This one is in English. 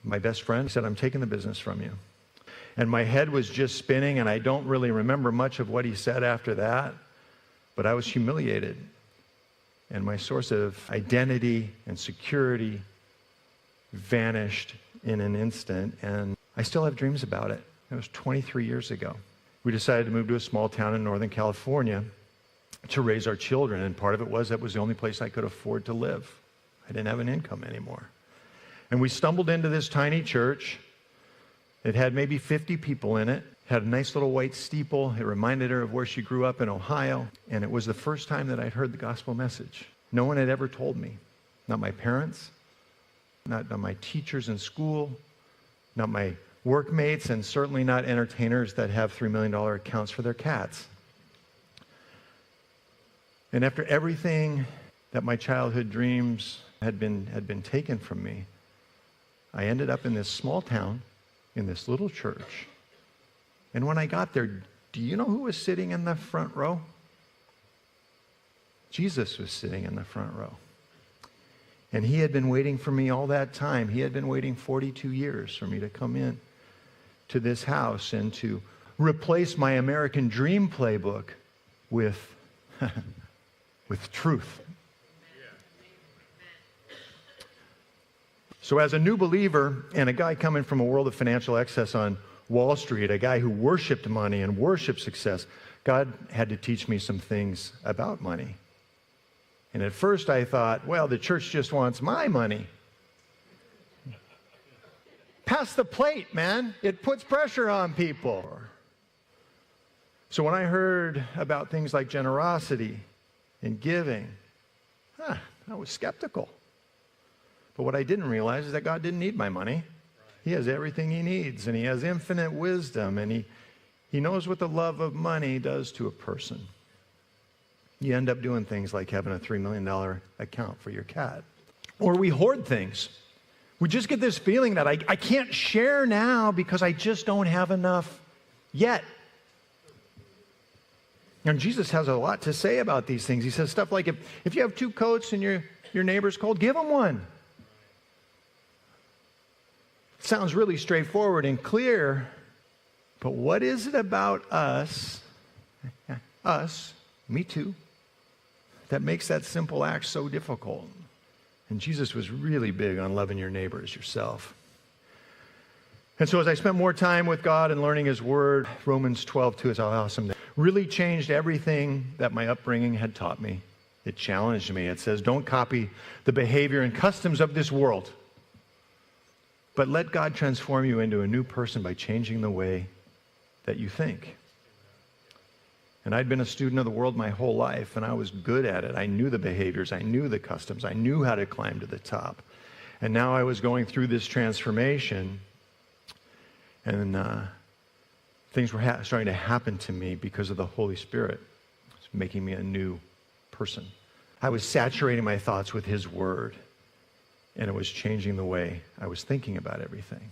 my best friend, said, I'm taking the business from you. And my head was just spinning, and I don't really remember much of what he said after that, but I was humiliated. And my source of identity and security vanished in an instant, and I still have dreams about it. It was 23 years ago. We decided to move to a small town in Northern California to raise our children, and part of it was that was the only place I could afford to live. I didn't have an income anymore. And we stumbled into this tiny church. It had maybe 50 people in it. Had a nice little white steeple. It reminded her of where she grew up in Ohio. And it was the first time that I'd heard the gospel message. No one had ever told me. Not my parents, not my teachers in school, not my workmates, and certainly not entertainers that have $3 million accounts for their cats. And after everything that my childhood dreams had been taken from me, I ended up in this small town, in this little church. And when I got there, do you know who was sitting in the front row? Jesus was sitting in the front row. And he had been waiting for me all that time. He had been waiting 42 years for me to come in to this house and to replace my American dream playbook with, with truth. So as a new believer and a guy coming from a world of financial excess on Wall Street, a guy who worshiped money and worshiped success, God had to teach me some things about money. And at first I thought, well, the church just wants my money. Pass the plate, man. It puts pressure on people. So when I heard about things like generosity and giving, I was skeptical. But what I didn't realize is that God didn't need my money. He has everything he needs, and he has infinite wisdom, and he knows what the love of money does to a person. You end up doing things like having a $3 million account for your cat. Or we hoard things. We just get this feeling that I can't share now because I just don't have enough yet. And Jesus has a lot to say about these things. He says stuff like, if you have 2 coats and your neighbor's cold, give them one. It sounds really straightforward and clear, but what is it about us, me too, that makes that simple act so difficult? And Jesus was really big on loving your neighbor as yourself. And so as I spent more time with God and learning his word, Romans 12:2 is awesome. Really changed everything that my upbringing had taught me. It challenged me. It says, don't copy the behavior and customs of this world, but let God transform you into a new person by changing the way that you think. And I'd been a student of the world my whole life, and I was good at it. I knew the behaviors. I knew the customs. I knew how to climb to the top. And now I was going through this transformation, and things were starting to happen to me because of the Holy Spirit. It's making me a new person. I was saturating my thoughts with his word, and it was changing the way I was thinking about everything.